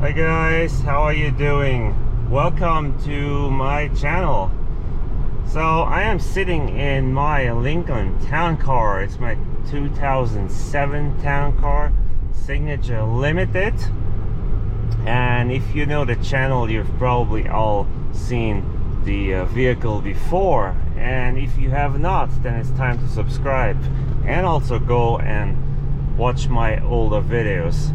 Hi guys, how are you doing? Welcome to my channel. So I am sitting in my Lincoln town car. It's my 2007 town car, Signature Limited. And if you know the channel, you've probably all seen the vehicle before. And if you have not, then it's time to subscribe and also go and watch my older videos.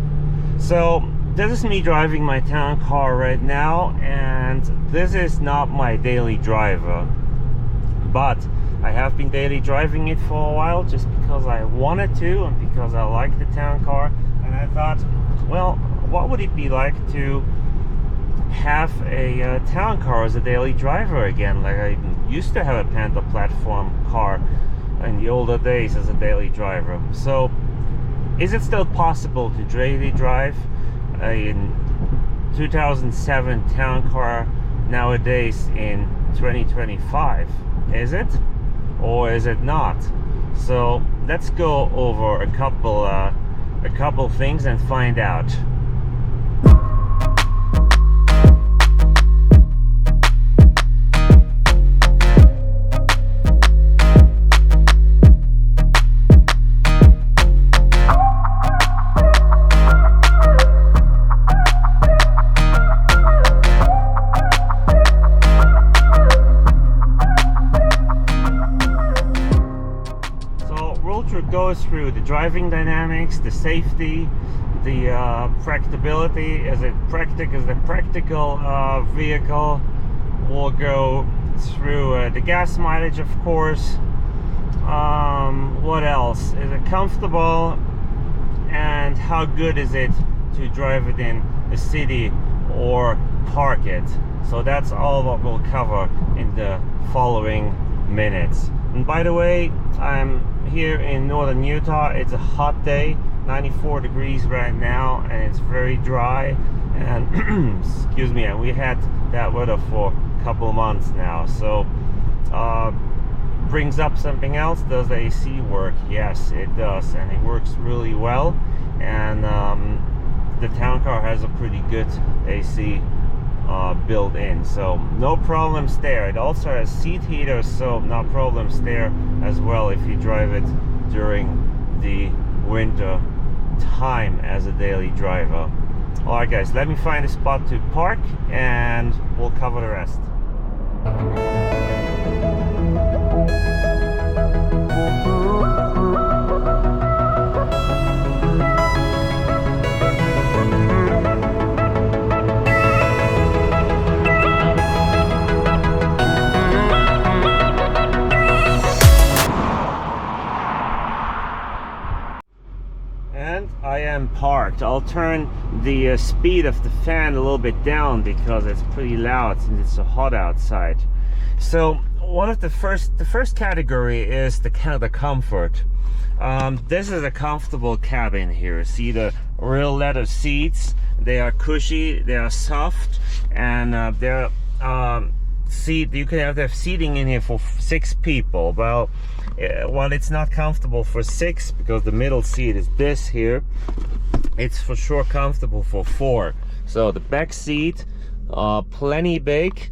So this is me driving my town car right now, and this is not my daily driver, but I have been daily driving it for a while just because I wanted to and because I like the town car. And I thought, well, what would it be like to have a town car as a daily driver again? Like I used to have a Panther platform car in the older days as a daily driver. So is it still possible to daily drive a 2007 town car nowadays in 2025? Is it, or is it not? So let's go over a couple things and find out. Goes through the driving dynamics, the safety, the practicability. Is it practical vehicle? We'll go through the gas mileage, of course. What else? Is it comfortable? And how good is it to drive it in the city or park it? So that's all what we'll cover in the following minutes. And by the way, I'm here in northern Utah. It's a hot day, 94 degrees right now, and it's very dry. And excuse me, and we had that weather for a couple of months now. So brings up something else. Does the AC work? Yes, it does, and it works really well. And the town car has a pretty good AC built in, so no problems there. It also has seat heaters, so no problems there as well if you drive it during the winter time as a daily driver. Alright guys, let me find a spot to park and we'll cover the rest. I am parked. I'll turn the speed of the fan a little bit down because it's pretty loud since it's so hot outside. So one of the first category is the comfort. This is a comfortable cabin here. See the real leather seats. They are cushy, they are soft, and they're you can have seating in here for 6 people. Well, while it's not comfortable for 6 because the middle seat is this here, it's for sure comfortable for 4. So the back seat, plenty big.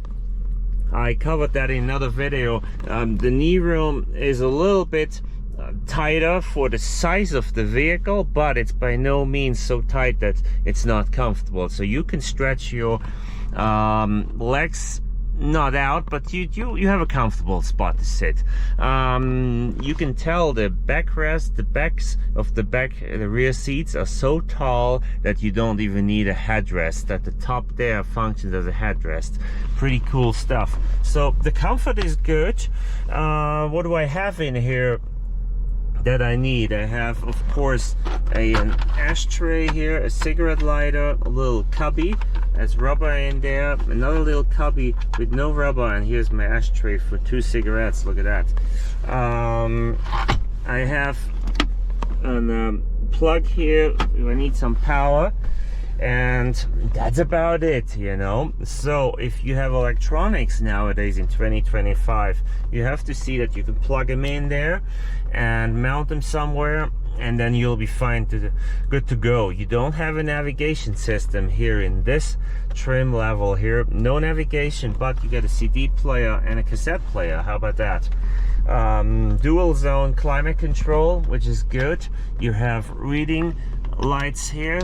I covered that in another video. The knee room is a little bit tighter for the size of the vehicle, but it's by no means so tight that it's not comfortable. So you can stretch your legs not out, but you have a comfortable spot to sit. You can tell the backrest, the backs of the rear seats are so tall that you don't even need a headrest. At the top there functions as a headrest. Pretty cool stuff. So the comfort is good. What do I have in here that I need? I have, of course, an ashtray here, a cigarette lighter, a little cubby. There's rubber in there, another little cubby with no rubber, and here's my ashtray for 2 cigarettes. Look at that. I have a plug here. I need some power, and that's about it, you know. So if you have electronics nowadays in 2025, you have to see that you can plug them in there and mount them somewhere and then you'll be good to go. You don't have a navigation system here in this trim level here. No navigation, but you get a CD player and a cassette player. How about that? Dual zone climate control, which is good. You have reading lights here,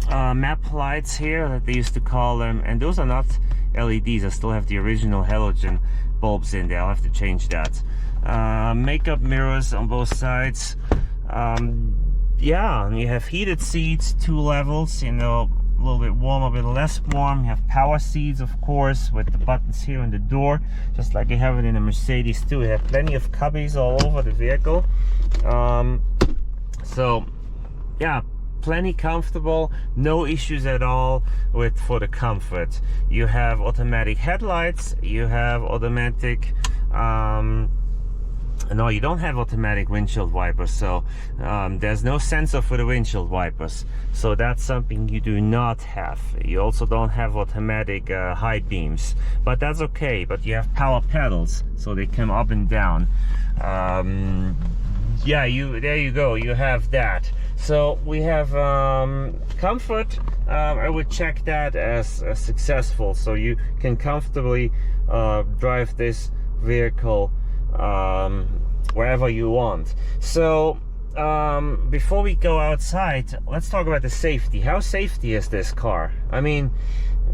map lights here that they used to call them, and those are not LEDs. I still have the original halogen bulbs in there. I'll have to change that. Makeup mirrors on both sides. Yeah, and you have heated seats, 2 levels, you know, a little bit warm, a bit less warm. You have power seats, of course, with the buttons here on the door, just like you have it in a Mercedes too. You have plenty of cubbies all over the vehicle. So yeah, plenty comfortable, no issues at all for the comfort. You have automatic headlights, you have automatic no, you don't have automatic windshield wipers, so there's no sensor for the windshield wipers, so that's something you do not have. You also don't have automatic high beams, but that's okay. But you have power pedals, so they come up and down. Yeah, there you go, you have that. So we have comfort. I would check that as successful, so you can comfortably drive this vehicle wherever you want. So before we go outside, let's talk about the safety. How safety is this car? I mean,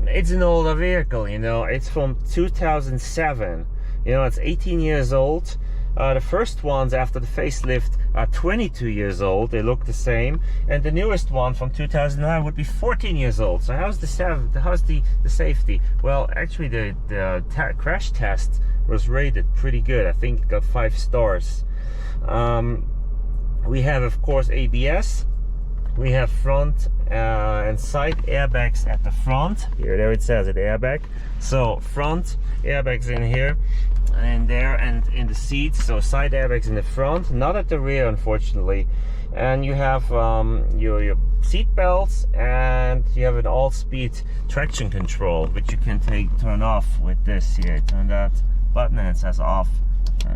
it's an older vehicle, you know, it's from 2007, you know, it's 18 years old. The first ones after the facelift are 22 years old. They look the same, and the newest one from 2009 would be 14 years old. So how's the safety? Well, actually the crash test was rated pretty good. I think it got 5 stars. We have, of course, ABS. We have front and side airbags at the front. There it says it, airbag. So front airbags in here and there and in the seats. So side airbags in the front, not at the rear, unfortunately. And you have your seat belts, and you have an all-speed traction control, which you can turn off with this here. Turn that button and it says off.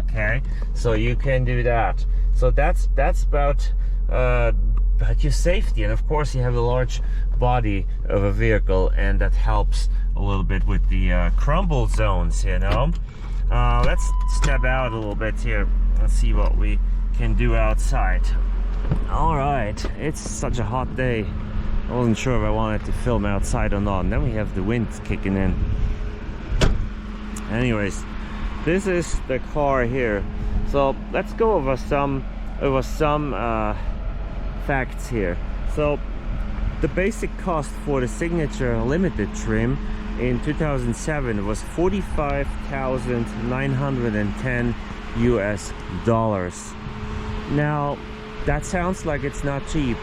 Okay, so you can do that. So that's about your safety. And of course you have a large body of a vehicle, and that helps a little bit with the crumble zones, you know. Let's step out a little bit here and see what we can do outside. All right, it's such a hot day. I wasn't sure if I wanted to film outside or not, and then we have the wind kicking in. Anyways, this is the car here. So let's go over some facts here. So the basic cost for the Signature Limited trim in 2007 was $45,910 US. Now that sounds like it's not cheap.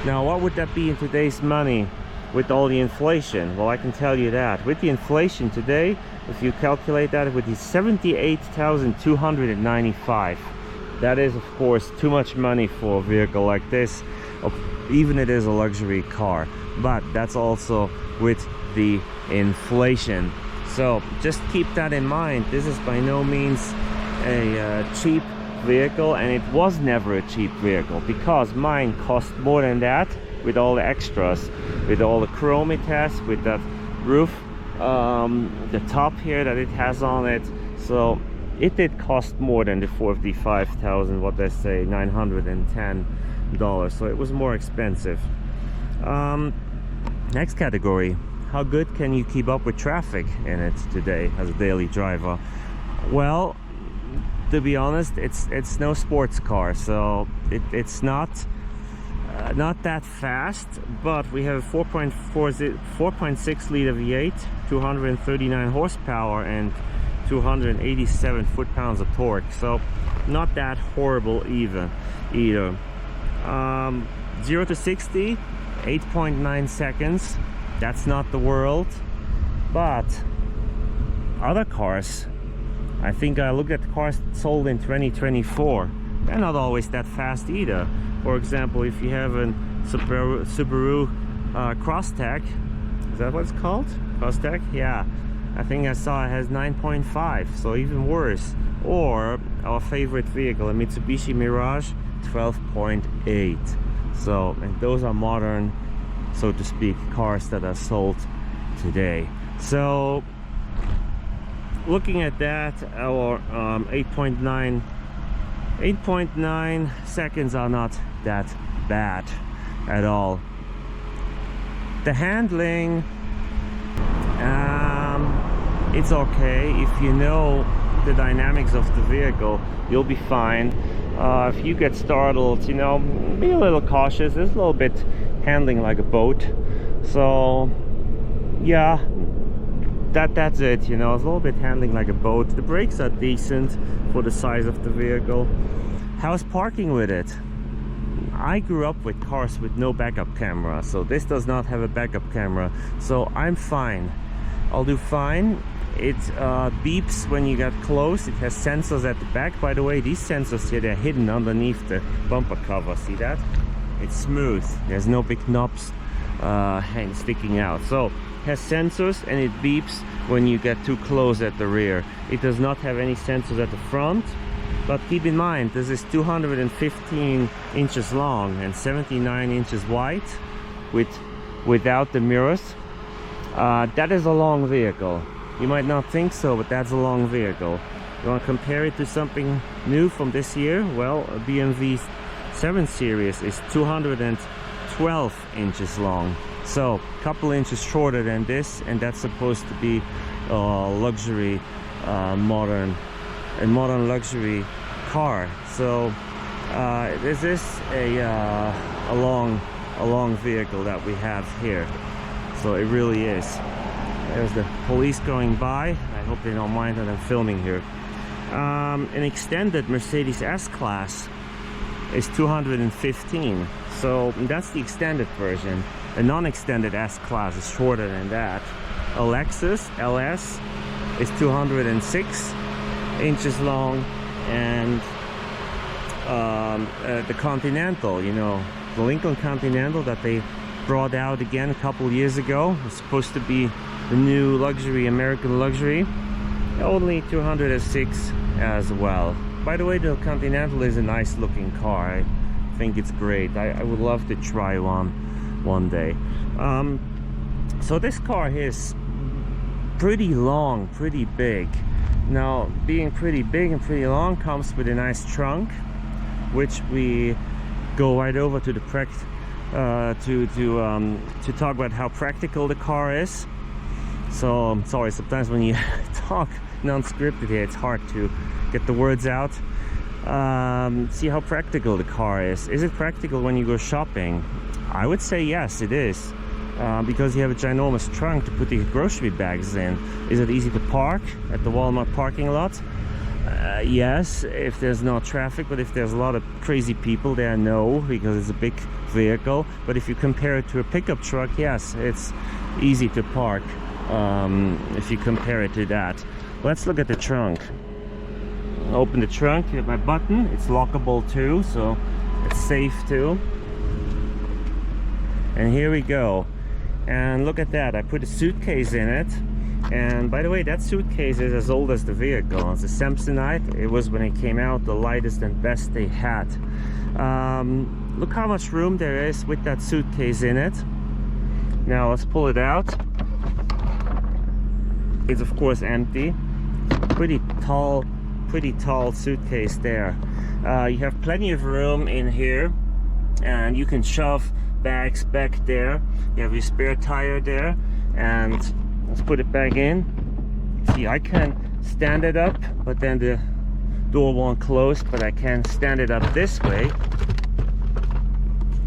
Now what would that be in today's money with all the inflation? Well, I can tell you that with the inflation today, if you calculate that, it would be $78,295. That is, of course, too much money for a vehicle like this, even it is a luxury car. But that's also with the inflation. So just keep that in mind. This is by no means a cheap vehicle, and it was never a cheap vehicle, because mine cost more than that with all the extras, with all the chromitas, with that roof, the top here that it has on it. So it did cost more than the $45,000, what they say, $910. So it was more expensive. Next category: how good can you keep up with traffic in it today as a daily driver? Well, to be honest, it's no sports car, so it's not that fast. But we have 4.6 liter V8, 239 horsepower, and 287 foot-pounds of torque. So not that horrible either. 0 to 60, 8.9 seconds. That's not the world. But other cars, I think I looked at the cars sold in 2024, they're not always that fast either. For example, if you have a Subaru Crosstech, is that what it's called? Crosstech? Yeah, I think I saw it has 9.5, so even worse. Or our favorite vehicle, a Mitsubishi Mirage, 12.8. So, and those are modern, so to speak, cars that are sold today. So looking at that, our 8.9 seconds are not that bad at all. The handling, it's okay. If you know the dynamics of the vehicle, you'll be fine. If you get startled, you know, be a little cautious. There's a little bit handling like a boat. So yeah, that's it, you know, it's a little bit handling like a boat. The brakes are decent for the size of the vehicle. How's parking with it? I grew up with cars with no backup camera, so this does not have a backup camera, so I'm fine. I'll do fine. It beeps when you get close. It has sensors at the back. By the way, these sensors here, they're hidden underneath the bumper cover. See that? It's smooth. There's no big knobs sticking out. So it has sensors and it beeps when you get too close at the rear. It does not have any sensors at the front, but keep in mind this is 215 inches long and 79 inches wide without the mirrors. That is a long vehicle. You might not think so, but that's a long vehicle. You want to compare it to something new from this year? Well, a BMW 7 Series is 212 inches long. So a couple inches shorter than this, and that's supposed to be a luxury, modern luxury car. So this is a long vehicle that we have here. So it really is. There's the police going by. I hope they don't mind that I'm filming here. An extended Mercedes S-Class is 215. So that's the extended version. A non-extended S-Class is shorter than that. A Lexus LS is 206 inches long, and the Continental, you know, the Lincoln Continental that they brought out again a couple years ago, was supposed to be the new luxury, American luxury, only 206 as well. By the way, the Continental is a nice looking car. I think it's great. I would love to try one day. So this car is pretty long, pretty big. Now, being pretty big and pretty long comes with a nice trunk, which we go right over to the to talk about how practical the car is. So I'm sorry, sometimes when you talk non-scripted here, it's hard to get the words out. See how practical the car is. Is it practical when you go shopping? I would say yes, it is, because you have a ginormous trunk to put the grocery bags in. Is it easy to park at the Walmart parking lot? Yes, if there's no traffic, but if there's a lot of crazy people there, no, because it's a big vehicle. But if you compare it to a pickup truck, yes, it's easy to park if you compare it to that. Let's look at the trunk. Open the trunk, you have my button, it's lockable too, so it's safe too. And here we go. And look at that, I put a suitcase in it. And by the way, that suitcase is as old as the vehicle. It's a Samsonite. It was, when it came out, the lightest and best they had. Look how much room there is with that suitcase in it. Now let's pull it out. It's of course empty. Pretty tall suitcase there. You have plenty of room in here, and you can shove bags back there. You have your spare tire there, and let's put it back in. See, I can stand it up, but then the door won't close, but I can stand it up this way.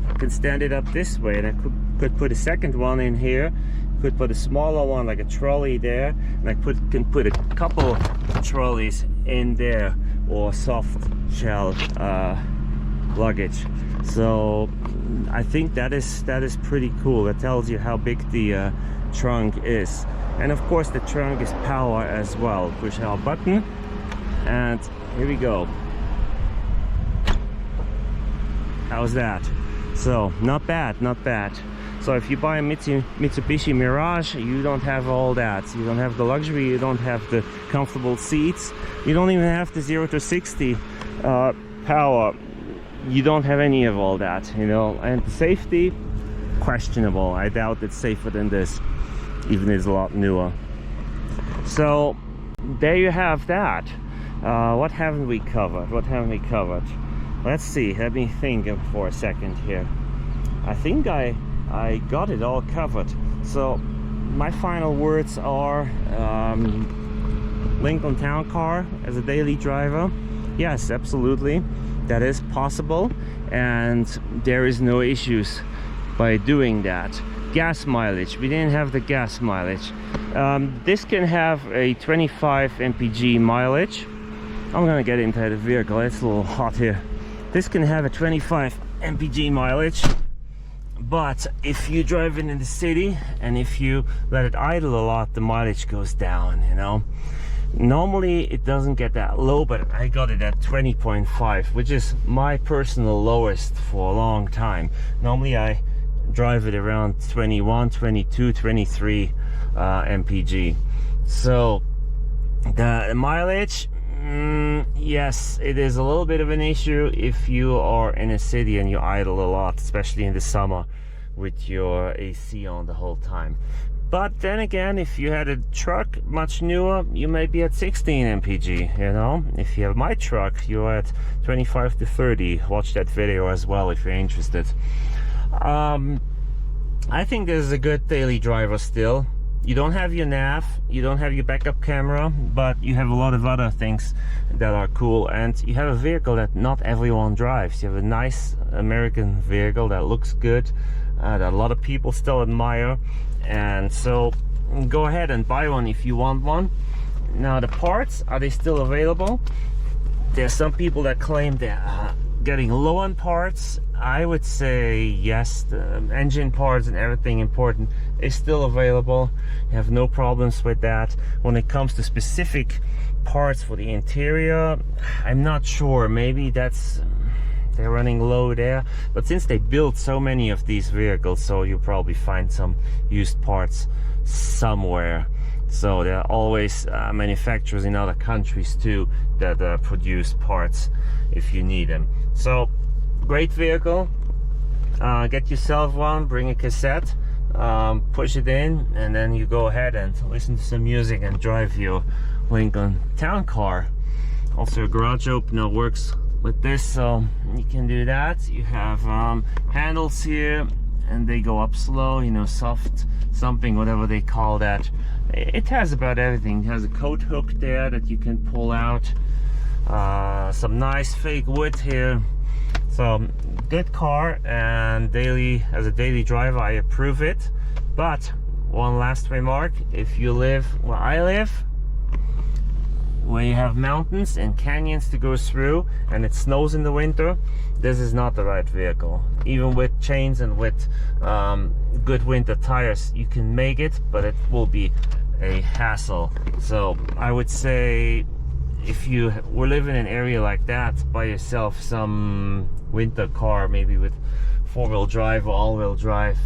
I can stand it up this way, and I could put a second one in here. Could put a smaller one like a trolley there, and I can put a couple trolleys in there, or soft shell luggage. So I think that is pretty cool. That tells you how big the trunk is. And of course the trunk is power as well. Push our button, and here we go. How's that? So not bad, not bad. So if you buy a Mitsubishi Mirage, you don't have all that. You don't have the luxury, you don't have the comfortable seats, you don't even have the 0 to 60 power. you don't have any of all that, you know. And the safety, questionable. I doubt it's safer than this, even it's a lot newer. So there you have that. What haven't we covered? What haven't we covered? Let's see, let me think for a second here. I think I got it all covered. So my final words are Lincoln Town Car as a daily driver. Yes, absolutely, that is possible, and there is no issues by doing that. Gas mileage, we didn't have the gas mileage. This can have a 25 mpg mileage. I'm gonna get into the vehicle, it's a little hot here. This can have a 25 mpg mileage, but if you drive it in the city and if you let it idle a lot, the mileage goes down, you know. Normally it doesn't get that low, but I got it at 20.5, which is my personal lowest for a long time. Normally I drive it around 21, 22, 23 mpg. So the mileage, yes, it is a little bit of an issue if you are in a city and you idle a lot, especially in the summer with your AC on the whole time. But then again, if you had a truck much newer, you may be at 16 mpg, you know. If you have my truck, you're at 25 to 30. Watch that video as well if you're interested. I think this is a good daily driver still. You don't have your nav, you don't have your backup camera, but you have a lot of other things that are cool, and you have a vehicle that not everyone drives. You have a nice American vehicle that looks good, that a lot of people still admire, and so go ahead and buy one if you want one. Now the parts, are they still available? There's some people that claim they're getting low on parts. I would say yes, the engine parts and everything important is still available. You have no problems with that. When it comes to specific parts for the interior, I'm not sure, maybe that's they're running low there, but since they build so many of these vehicles, so you'll probably find some used parts somewhere. So there are always manufacturers in other countries too that produce parts if you need them. So great vehicle. Get yourself one, bring a cassette, push it in, and then you go ahead and listen to some music and drive your Lincoln Town Car. Also a garage opener works with this, so you can do that. You have handles here, and they go up slow, you know, soft something, whatever they call that. It has about everything. It has a coat hook there that you can pull out, some nice fake wood here. So good car, and as a daily driver I approve it. But one last remark, if you live where I live, where you have mountains and canyons to go through and it snows in the winter, this is not the right vehicle. Even with chains and with good winter tires, you can make it, but it will be a hassle. So I would say if you were living in an area like that, buy yourself some winter car, maybe with 4-wheel drive or all-wheel drive,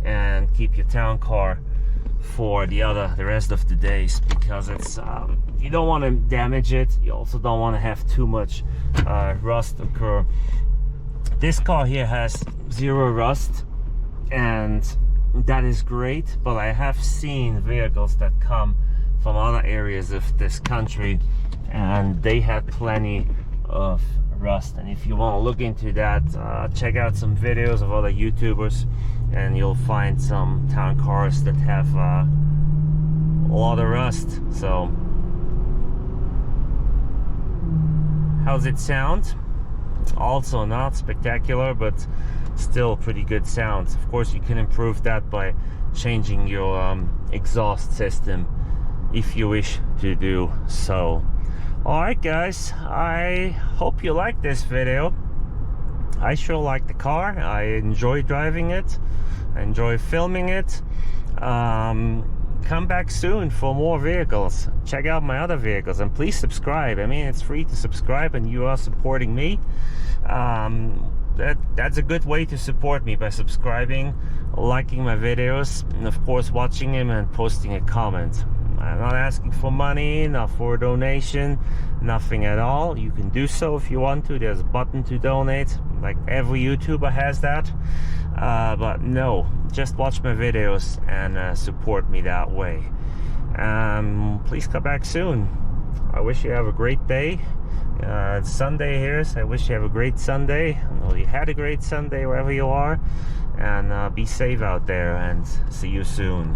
and keep your town car for the rest of the days, because it's you don't want to damage it. You also don't want to have too much rust occur. This car here has 0 rust, and that is great, but I have seen vehicles that come from other areas of this country and they had plenty of rust. And if you want to look into that, check out some videos of other YouTubers and you'll find some town cars that have a lot of rust. So how's it sound? Also not spectacular, but still pretty good sounds. Of course you can improve that by changing your exhaust system if you wish to do so. Alright guys, I hope you like this video. I sure like the car. I enjoy driving it. I enjoy filming it. Come back soon for more vehicles. Check out my other vehicles and please subscribe. I mean, it's free to subscribe and you are supporting me. That's a good way to support me, by subscribing, liking my videos, and of course watching them and posting a comment. I'm not asking for money, not for a donation, nothing at all. You can do so if you want to. There's a button to donate, like every YouTuber has that. But no, just watch my videos and support me that way. Please come back soon. I wish you have a great day. It's Sunday here, so I wish you have a great Sunday. I know you had a great Sunday wherever you are. And be safe out there, and see you soon.